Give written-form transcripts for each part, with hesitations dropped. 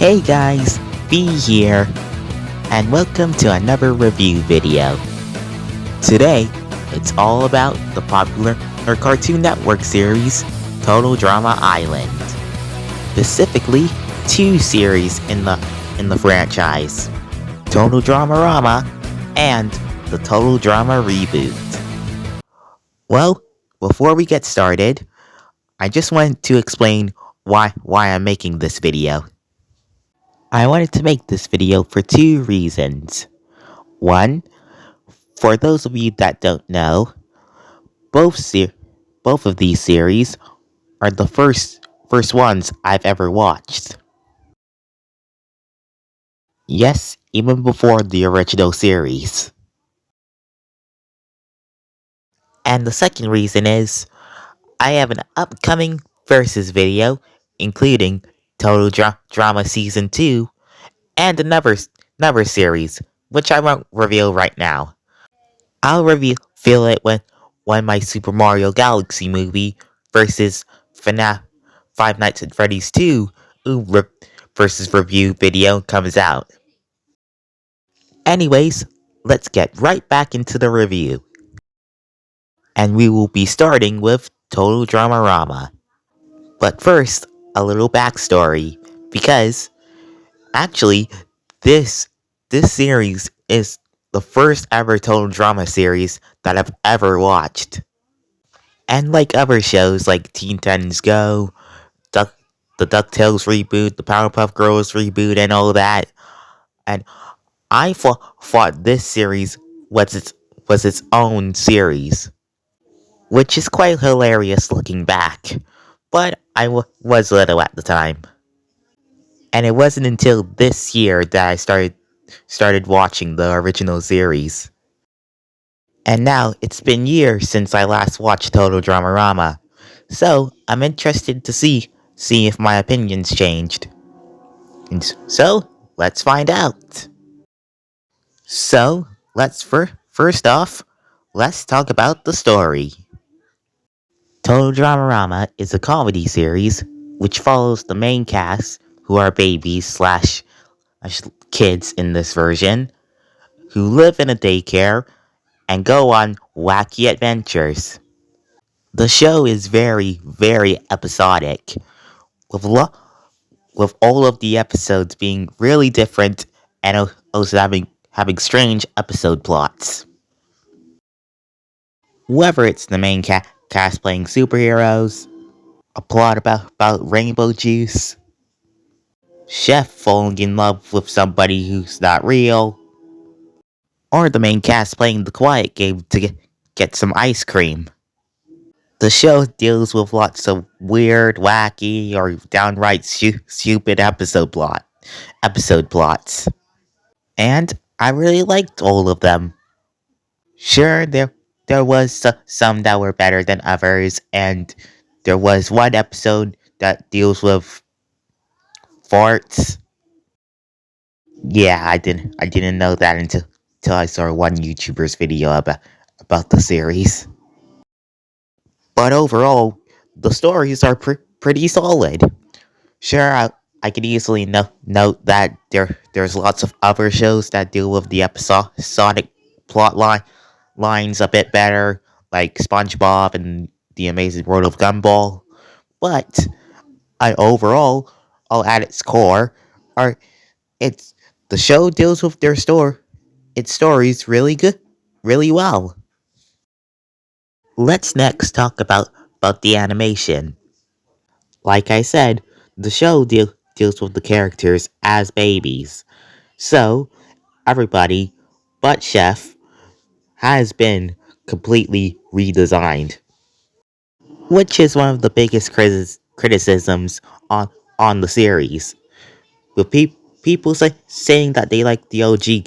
Hey guys, B here, and welcome to another review video. Today, it's all about the popular Cartoon Network series, Total Drama Island. Specifically, two series in the franchise, Total Dramarama and the Total Drama Reboot. Well, before we get started, I just wanted to explain why I'm making this video. I wanted to make this video for two reasons. One, for those of you that don't know, both of these series are the first ones I've ever watched. Yes, even before the original series. And the second reason is, I have an upcoming versus video, including Total Drama Season 2, and another series, which I won't reveal right now. I'll reveal it when my Super Mario Galaxy movie versus FNAF Five Nights at Freddy's 2 versus review video comes out. Anyways, let's get right back into the review. And we will be starting with Total Dramarama. But first, a little backstory, because actually, this series is the first ever Total Drama series that I've ever watched. And like other shows like Teen Titans Go, the DuckTales reboot, the Powerpuff Girls reboot, and all that, and I thought this series was its own series, which is quite hilarious looking back, but I was little at the time. And it wasn't until this year that I started watching the original series. And now, it's been years since I last watched Total Dramarama, so I'm interested to see if my opinions changed. And so, let's find out. So, first off, let's talk about the story. Total Dramarama is a comedy series which follows the main cast, who are babies slash kids in this version, who live in a daycare and go on wacky adventures. The show is very episodic, with with all of the episodes being really different and also having strange episode plots. Whether it's the main cast playing superheroes, a plot about rainbow juice, Chef falling in love with somebody who's not real, or the main cast playing the quiet game to get some ice cream. The show deals with lots of weird, wacky, or downright stupid episode plots. And I really liked all of them. Sure, there was some that were better than others, and there was one episode that deals with farts. Yeah, I didn't know that until I saw one YouTuber's video about the series. But overall, the stories are pretty solid. Sure, I could easily note that there's lots of other shows that deal with the episodic lines a bit better, like SpongeBob and The Amazing World of Gumball. But overall, all at its core, are it's the show deals with its stories really well. Let's next talk about the animation. Like I said, the show deals with the characters as babies. So, everybody but Chef has been completely redesigned. Which is one of the biggest criticisms on the series. With people saying that they like the OG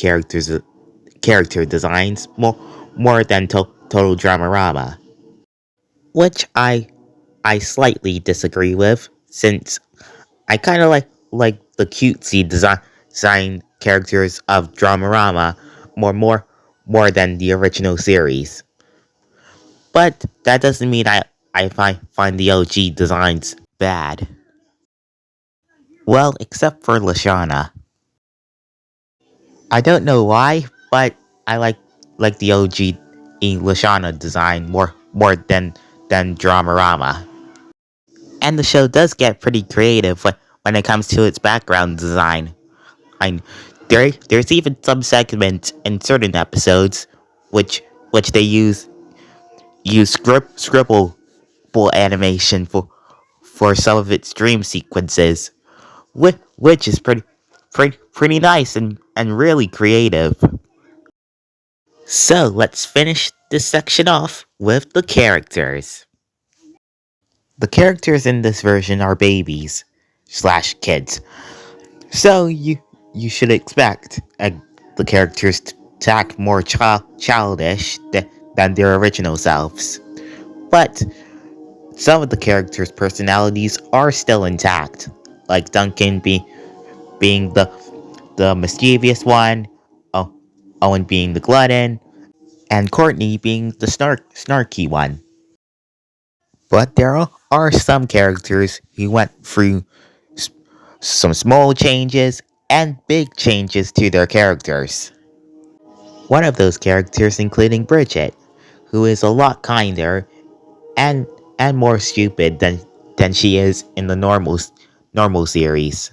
character designs more than Total Dramarama. Which I slightly disagree with, since I kind of like the cutesy design characters of Dramarama more than the original series. But that doesn't mean I find the OG designs bad. Well, except for Lashana. I don't know why, but I like the OG Lashana design more than Dramarama. And the show does get pretty creative when it comes to its background design. I there's even some segments in certain episodes which they use scribble animation for some of its dream sequences, which is pretty nice and really creative. So let's finish this section off with the characters. The characters in this version are babies slash kids, so you should expect the characters to act more childish than their original selves. But some of the characters' personalities are still intact, like Duncan being the mischievous one, oh, Owen being the glutton, and Courtney being the snarky one. But there are some characters who went through s- some small changes and big changes to their characters. One of those characters including Bridget, who is a lot kinder and more stupid than she is in the normal series.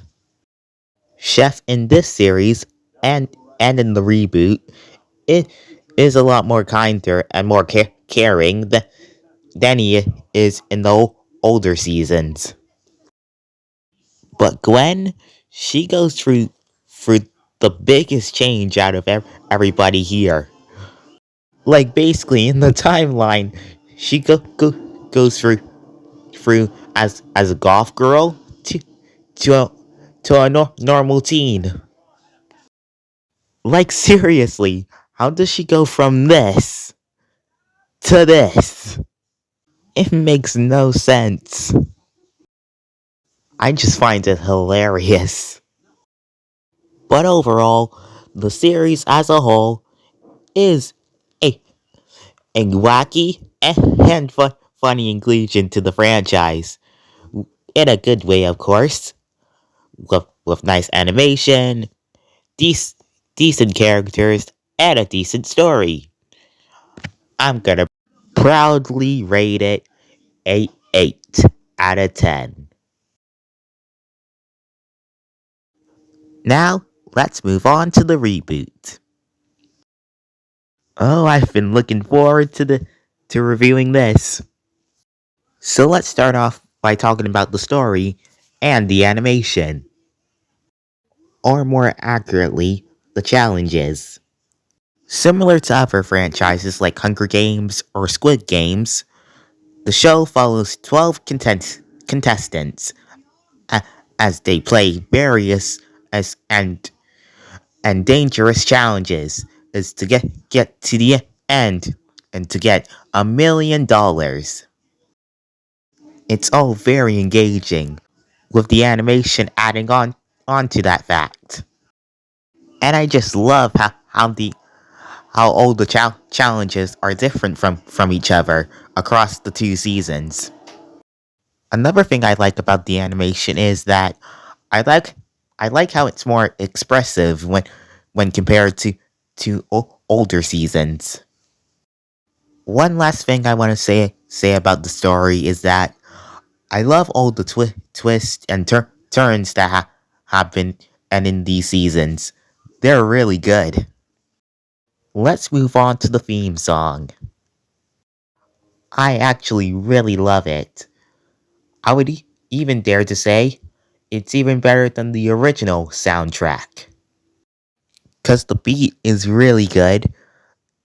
Chef in this series and in the reboot, it is a lot more kinder and more caring than he is in the older seasons. But Gwen, she goes through the biggest change out of everybody here. Like basically in the timeline, she goes through as a golf girl to a normal teen. Like seriously, how does she go from this to this? It makes no sense. I just find it hilarious. But overall, the series as a whole is a, a wacky and funny inclusion to the franchise. In a good way, of course, with nice animation, dec- decent characters, and a decent story. I'm gonna proudly rate it a 8 out of 10. Now, let's move on to the reboot. Oh, I've been looking forward to reviewing this. So let's start off by talking about the story and the animation. Or more accurately, the challenges. Similar to other franchises like Hunger Games or Squid Games, the show follows 12 contestants a- as they play various as and dangerous challenges is to get to the end and to get $1 million. It's all very engaging, with the animation adding on to that fact. And I just love how all the challenges are different from each other across the two seasons. Another thing I like about the animation is that I like I like how it's more expressive when compared to older seasons. One last thing I want to say about the story is that I love all the twists and turns that happen and in these seasons. They're really good. Let's move on to the theme song. I actually really love it. I would even dare to say it's even better than the original soundtrack. Because the beat is really good,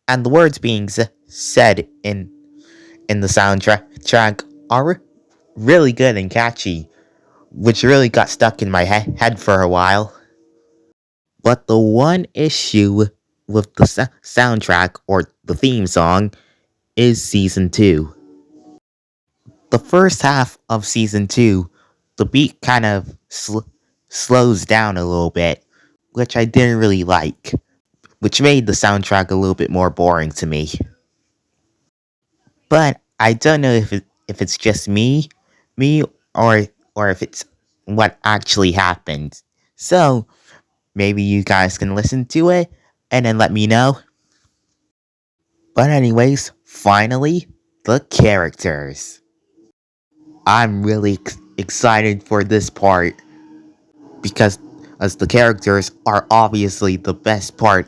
and the words being said in the soundtrack are really good and catchy, which really got stuck in my head for a while. But the one issue with the soundtrack or the theme song is season 2. The first half of season 2, the beat kind of slows down a little bit, which I didn't really like, which made the soundtrack a little bit more boring to me. But I don't know if it's just me or if it's what actually happened. So maybe you guys can listen to it and then let me know. But anyways, finally, the characters. I'm really excited for this part because as the characters are obviously the best part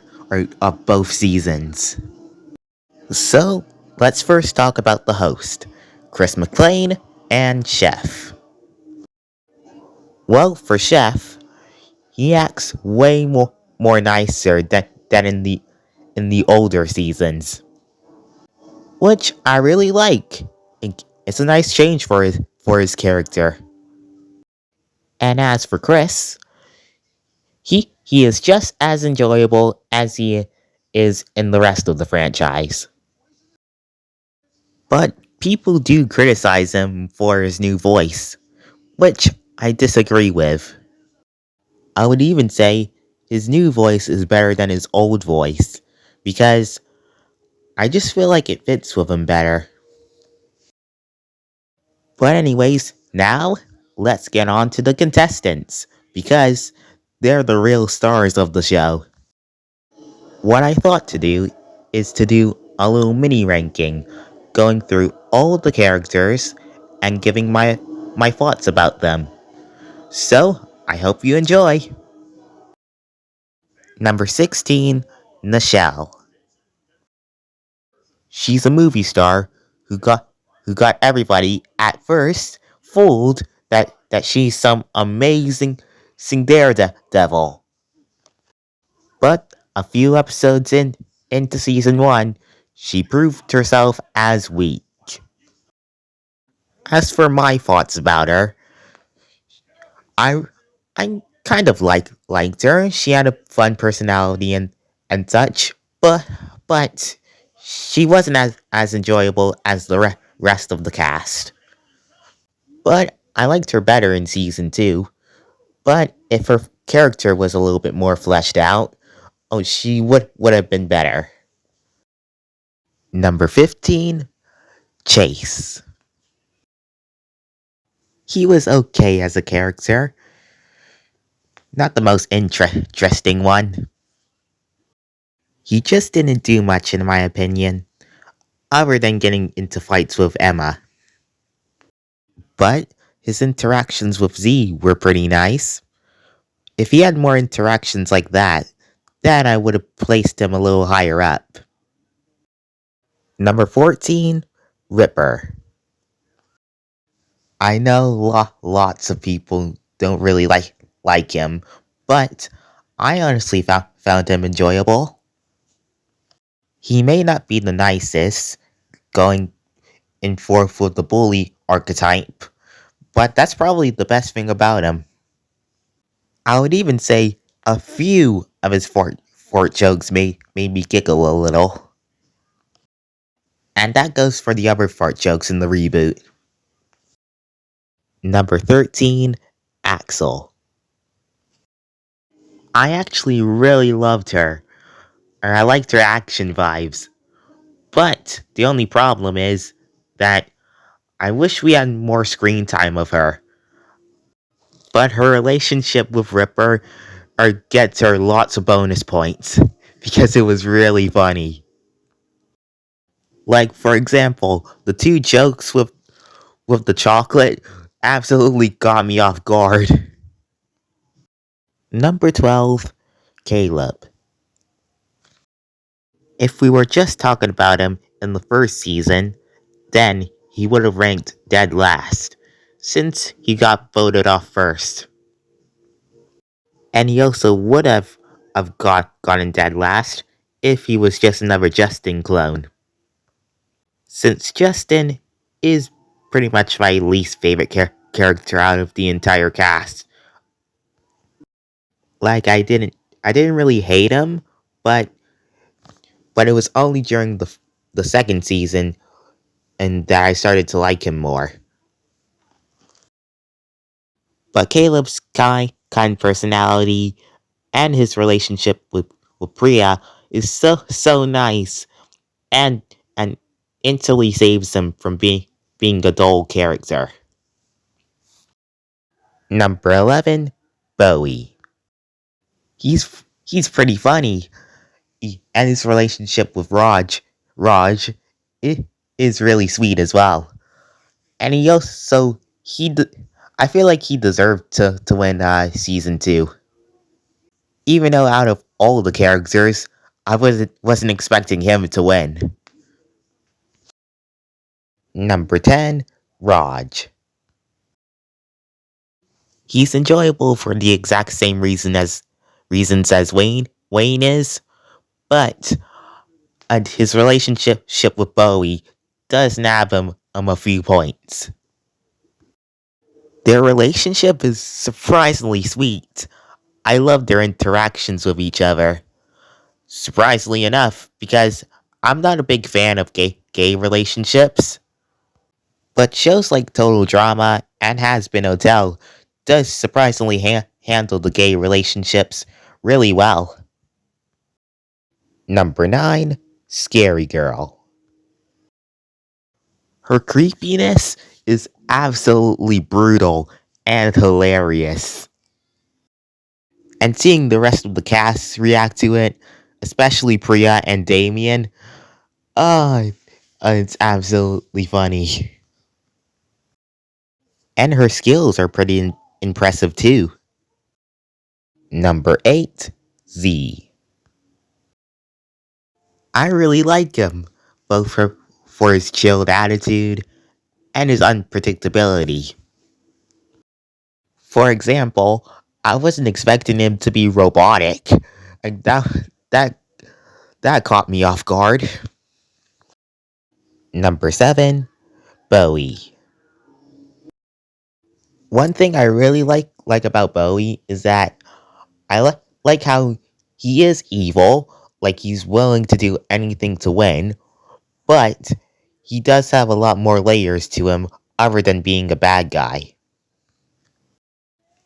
of both seasons. So, let's first talk about the host, Chris McLean and Chef. Well, for Chef, he acts way more nicer than in the older seasons, which I really like. It's a nice change for his character. And as for Chris, he is just as enjoyable as he is in the rest of the franchise. But people do criticize him for his new voice, which I disagree with. I would even say his new voice is better than his old voice, because I just feel like it fits with him better. But anyways, now let's get on to the contestants, because they're the real stars of the show. What I thought to do is to do a little mini ranking, going through all the characters and giving my thoughts about them. So, I hope you enjoy. Number 16, Nichelle. She's a movie star who got everybody at first fooled that she's some amazing daredevil. But a few episodes into season 1, she proved herself as weak. As for my thoughts about her, I I kind of liked her. She had a fun personality and such, but she wasn't as enjoyable as the rest of the cast. But I liked her better in season 2. But if her character was a little bit more fleshed out, oh, she would have been better. Number 15, Chase. He was okay as a character, not the most interesting one. He just didn't do much in my opinion, other than getting into fights with Emma. But his interactions with Z were pretty nice. If he had more interactions like that, then I would have placed him a little higher up. Number 14, Ripper. I know lots of people don't really like him, but I honestly found him enjoyable. He may not be the nicest, going in for the bully archetype, but that's probably the best thing about him. I would even say a few of his fort jokes made me giggle a little. And that goes for the other fart jokes in the reboot. Number 13, Axel. I actually really loved her, or I liked her action vibes. But the only problem is that I wish we had more screen time of her. But her relationship with Ripper gets her lots of bonus points because it was really funny. Like, for example, the two jokes with the chocolate absolutely got me off guard. Number 12, Caleb. If we were just talking about him in the first season, then he would have ranked dead last, since he got voted off first. And he also would have gotten dead last if he was just another Justin clone. Since Justin is pretty much my least favorite character out of the entire cast. Like I didn't really hate him, but it was only during the second season and that I started to like him more. But Caleb's kind personality and his relationship with Priya is so nice and instantly saves him from being a dull character. Number 11, Bowie. He's pretty funny, and his relationship with Raj, is really sweet as well. And he also I feel like he deserved to win season 2. Even though out of all the characters, I wasn't expecting him to win. Number 10, Raj. He's enjoyable for the exact same reasons as Wayne is, but his relationship with Bowie does nab him a few points. Their relationship is surprisingly sweet. I love their interactions with each other. Surprisingly enough, because I'm not a big fan of gay relationships, but shows like Total Drama and Has Been Hotel does surprisingly handle the gay relationships really well. Number 9, Scary Girl. Her creepiness is absolutely brutal and hilarious. And seeing the rest of the cast react to it, especially Priya and Damien, oh, it's absolutely funny. And her skills are pretty impressive too. Number 8, Z. I really like him, both for his chilled attitude and his unpredictability. For example, I wasn't expecting him to be robotic. And that that caught me off guard. Number 7, Bowie. One thing I really like about Bowie is that like how he is evil, like he's willing to do anything to win, but he does have a lot more layers to him other than being a bad guy.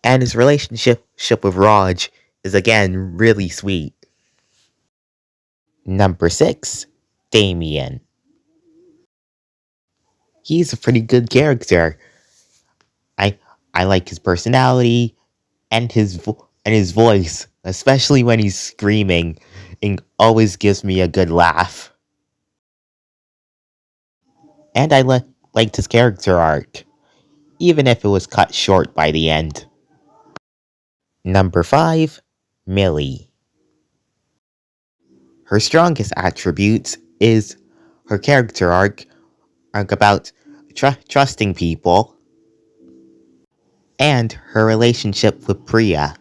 And his relationship with Raj is again really sweet. Number 6, Damien. He's a pretty good character. I I like his personality and his voice, especially when he's screaming. It always gives me a good laugh. And I liked his character arc, even if it was cut short by the end. Number 5, Millie. Her strongest attributes is her character arc about trusting people, and her relationship with Priya.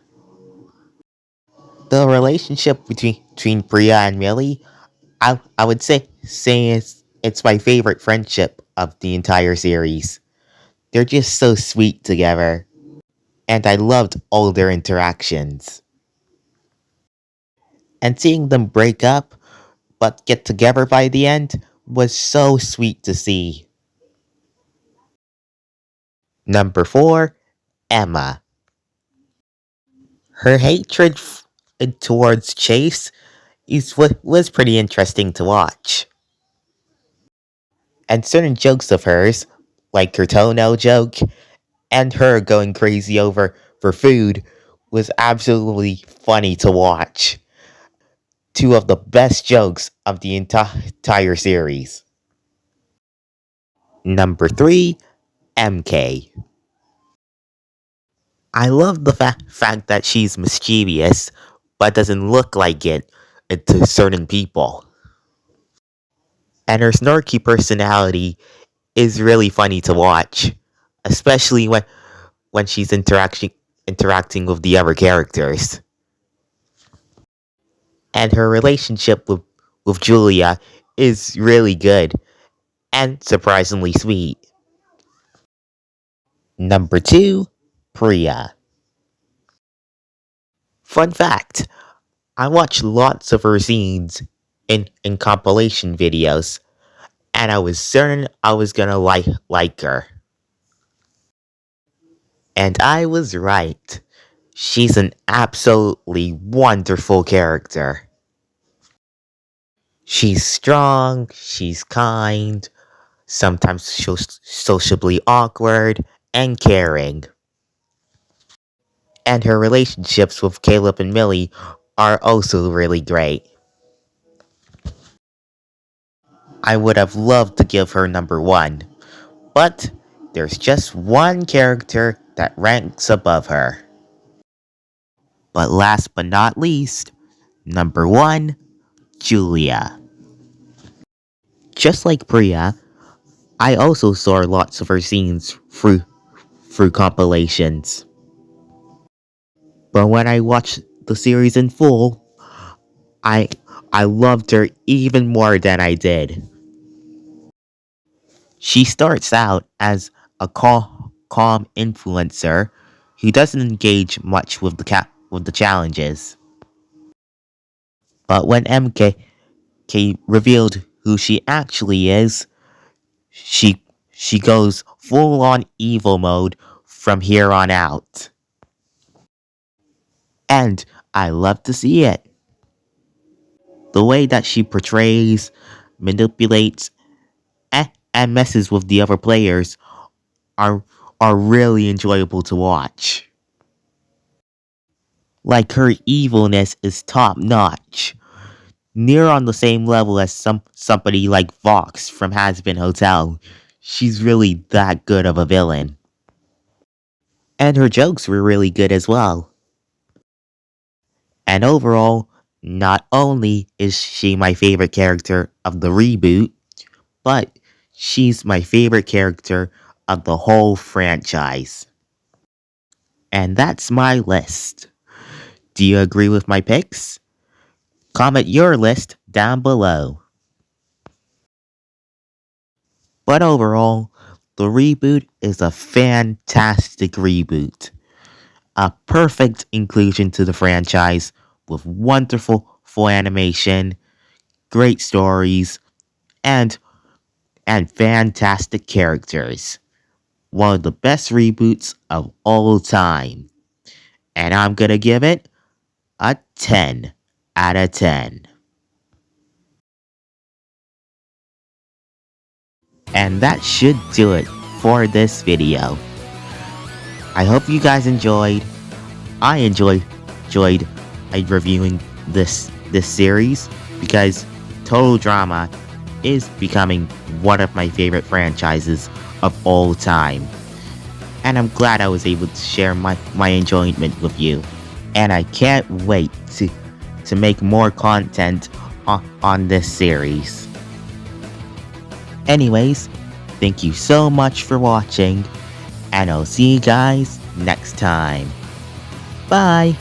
The relationship between Priya and Millie, I would say it's my favorite friendship of the entire series. They're just so sweet together, and I loved all their interactions. And seeing them break up but get together by the end was so sweet to see. Number 4, Emma. Her hatred towards Chase was pretty interesting to watch. And certain jokes of hers, like her toenail joke and her going crazy over for food, was absolutely funny to watch. Two of the best jokes of the entire series. Number 3, MK. I love the fact that she's mischievous, but doesn't look like it to certain people. And her snarky personality is really funny to watch, especially when she's interacting with the other characters. And her relationship with Julia is really good and surprisingly sweet. Number 2, Priya. Fun fact, I watched lots of her scenes in compilation videos, and I was certain I was gonna like her. And I was right. She's an absolutely wonderful character. She's strong, she's kind, sometimes sociably awkward, and caring. And her relationships with Caleb and Millie are also really great. I would have loved to give her number 1, but there's just one character that ranks above her. But last but not least, number 1, Julia. Just like Priya, I also saw lots of her scenes through compilations. But when I watched the series in full, I I loved her even more than I did. She starts out as a calm influencer who doesn't engage much with the challenges. But when MK revealed who she actually is, she she goes full on evil mode from here on out. And I love to see it. The way that she portrays, manipulates, and messes with the other players are are really enjoyable to watch. Like her evilness is top notch, near on the same level as somebody like Vox from Has Been Hotel. She's really that good of a villain. And her jokes were really good as well. And overall, not only is she my favorite character of the reboot, but she's my favorite character of the whole franchise. And that's my list. Do you agree with my picks? Comment your list down below. But overall, the reboot is a fantastic reboot. A perfect inclusion to the franchise with wonderful full animation, great stories, and fantastic characters. One of the best reboots of all time. And I'm gonna give it a 10 out of 10. And that should do it for this video. I hope you guys enjoyed. I enjoyed reviewing this series because Total Drama is becoming one of my favorite franchises of all time. And I'm glad I was able to share my enjoyment with you. And I can't wait to make more content on this series. Anyways, thank you so much for watching, and I'll see you guys next time. Bye!